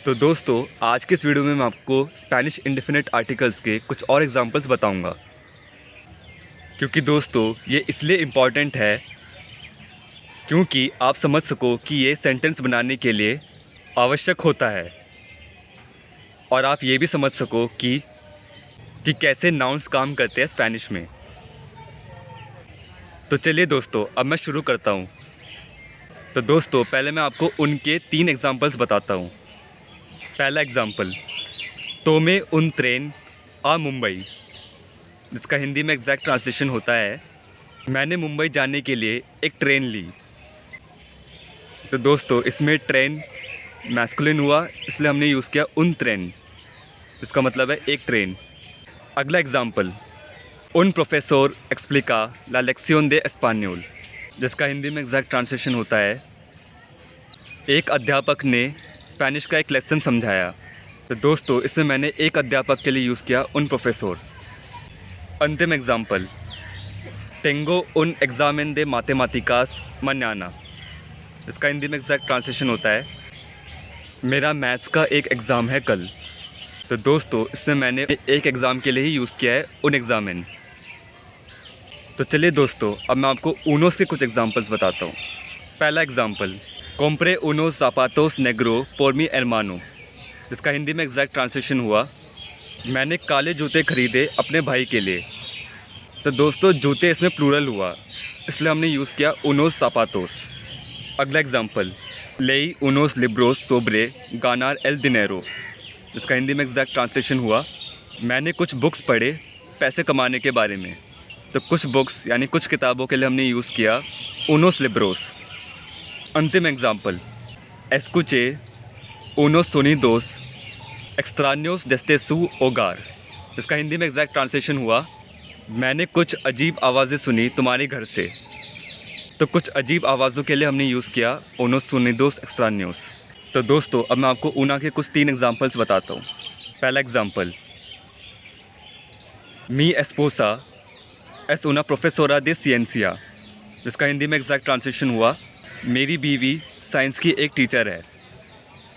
तो दोस्तों, आज के इस वीडियो में मैं आपको स्पेनिश इंडेफिनिट आर्टिकल्स के कुछ और एग्जांपल्स बताऊंगा, क्योंकि दोस्तों ये इसलिए इम्पॉर्टेंट है क्योंकि आप समझ सको कि ये सेंटेंस बनाने के लिए आवश्यक होता है और आप ये भी समझ सको कि कैसे नाउन्स काम करते हैं स्पेनिश में। तो चलिए दोस्तों, अब मैं शुरू करता हूँ। तो दोस्तों, पहले मैं आपको उनके 3 एग्जांपल्स बताता हूँ। पहला एग्जाम्पल, तोमे उन ट्रेन आ मुंबई, जिसका हिंदी में एग्जैक्ट ट्रांसलेशन होता है मैंने मुंबई जाने के लिए एक ट्रेन ली। तो दोस्तों, इसमें ट्रेन मैस्कुलिन हुआ, इसलिए हमने यूज़ किया उन ट्रेन, इसका मतलब है एक ट्रेन। अगला एग्जाम्पल, उन प्रोफेसर एक्सप्लिका ला लेक्सियोन दे एस्पानियोल, जिसका हिंदी में एग्जैक्ट ट्रांसलेशन होता है एक अध्यापक ने स्पेनिश का एक लेसन समझाया। तो दोस्तों, इसमें मैंने एक अध्यापक के लिए यूज़ किया उन प्रोफेसर। अंतिम एग्जाम्पल, टेंगो उन एग्जामिन दे माथेमाटिकास मन्याना, इसका हिंदी में एग्जैक्ट ट्रांसलेशन होता है मेरा मैथ्स का एक एग्ज़ाम है कल। तो दोस्तों, इसमें मैंने एक एग्ज़ाम के लिए ही यूज़ किया है उन एग्ज़ामिन। तो चलिए दोस्तों, अब मैं आपको ऊनोस के कुछ एग्जांपल्स बताता हूँ। पहला एग्जांपल, कॉम्प्रे उनोस ज़ापातोस नेग्रो por mi hermano, जिसका हिंदी में एग्जैक्ट ट्रांसलेशन हुआ मैंने काले जूते खरीदे अपने भाई के लिए। तो दोस्तों, जूते इसमें प्लूरल हुआ, इसलिए हमने यूज़ किया उनोस ज़ापातोस। अगला एग्जांपल, लेई उनोस लिब्रोस सोब्रे गानार एल दिनेरो, जिसका हिंदी में एग्जैक्ट ट्रांसलेशन हुआ मैंने कुछ बुक्स पढ़े पैसे कमाने के बारे में। तो कुछ बुक्स यानी कुछ किताबों के लिए हमने यूज़ किया उनोस लिब्रोस। अंतिम एग्जाम्पल, एस्कुचे उनोस सोनिदोस एक्सट्रानियोस डेस्टे सू ओगार, जिसका हिंदी में एग्जैक्ट ट्रांसलेशन हुआ मैंने कुछ अजीब आवाज़ें सुनी तुम्हारे घर से। तो कुछ अजीब आवाज़ों के लिए हमने यूज़ किया उनोस सोनिदोस एक्सट्रानियोस। तो दोस्तों, अब मैं आपको ऊना के कुछ 3 एग्जाम्पल्स बताता हूँ। पहला एग्जाम्पल, मी एस्पोसा एस उना प्रोफेसोरा दे सियंसिया, जिसका हिंदी में एग्जैक्ट ट्रांसलेशन हुआ मेरी बीवी साइंस की एक टीचर है।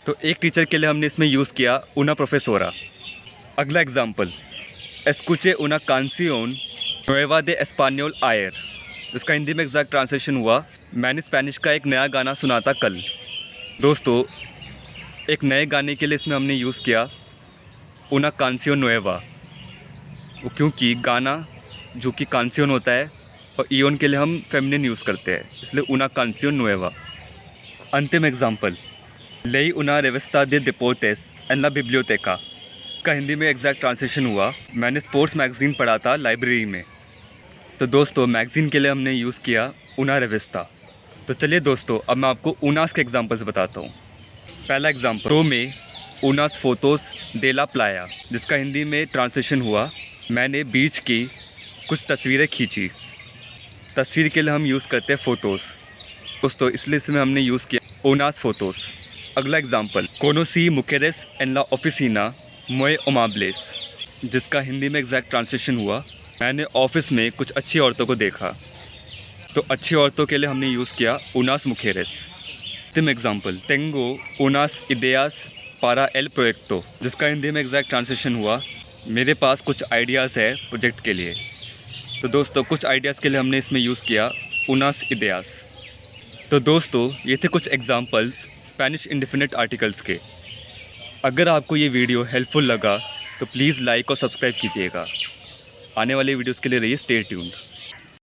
तो एक टीचर के लिए हमने इसमें यूज़ किया उना प्रोफेसोरा। अगला एग्जाम्पल, एस्कुचे उना कांसियोन नुएवा दे एस्पानियोल आयर, जिसका हिंदी में एग्जैक्ट ट्रांसलेशन हुआ मैंने स्पेनिश का एक नया गाना सुना था कल। दोस्तों, एक नए गाने के लिए इसमें हमने यूज़ किया उना कांसियोन नुएवा, क्योंकि गाना जो कि कांसियोन होता है और इयोन के लिए हम फेमिनिन यूज़ करते हैं, इसलिए उना कांसियोन नुएवा। अंतिम एग्जाम्पल, लेई उना रेविस्ता दे डिपोर्टेस एन ला बिब्लियोटेका, का हिंदी में एग्जैक्ट ट्रांसलेशन हुआ मैंने स्पोर्ट्स मैगज़ीन पढ़ा था लाइब्रेरी में। तो दोस्तों, मैगज़ीन के लिए हमने यूज़ किया उना रेविस्ता। तो चलिए दोस्तों, अब मैं आपको उनास के एग्जाम्पल्स बताता हूँ। पहला एग्जाम्पल, तो में उनास फोटोस दे ला प्लाया, जिसका हिंदी में ट्रांसलेशन हुआ मैंने बीच की कुछ तस्वीरें खींची। तस्वीर के लिए हम यूज़ करते हैं फ़ोटोज़ दोस्तों, इसलिए इसमें हमने यूज़ किया उनास फ़ोटोज़। अगला एग्जाम्पल, कोनोसी मुकेरेस एन ला ऑफिसिना मोए ओमाब्लेस, जिसका हिंदी में एग्जैक्ट ट्रांसलेशन हुआ मैंने ऑफिस में कुछ अच्छी औरतों को देखा। तो अच्छी औरतों के लिए हमने यूज़ किया उनास मुकेरेस। अंतिम एग्जाम्पल, टेंगो उनास इडेयास पारा एल प्रोजेक्टो, जिसका हिंदी में एग्जैक्ट ट्रांसलेशन हुआ मेरे पास कुछ आइडियाज़ है प्रोजेक्ट के लिए। तो दोस्तों, कुछ आइडियाज़ के लिए हमने इसमें यूज़ किया उनास इडेयास। तो दोस्तों, ये थे कुछ एग्जांपल्स स्पेनिश इंडेफिनिट आर्टिकल्स के। अगर आपको ये वीडियो हेल्पफुल लगा तो प्लीज़ लाइक और सब्सक्राइब कीजिएगा। आने वाले वीडियोस के लिए रहिए स्टे ट्यून्ड।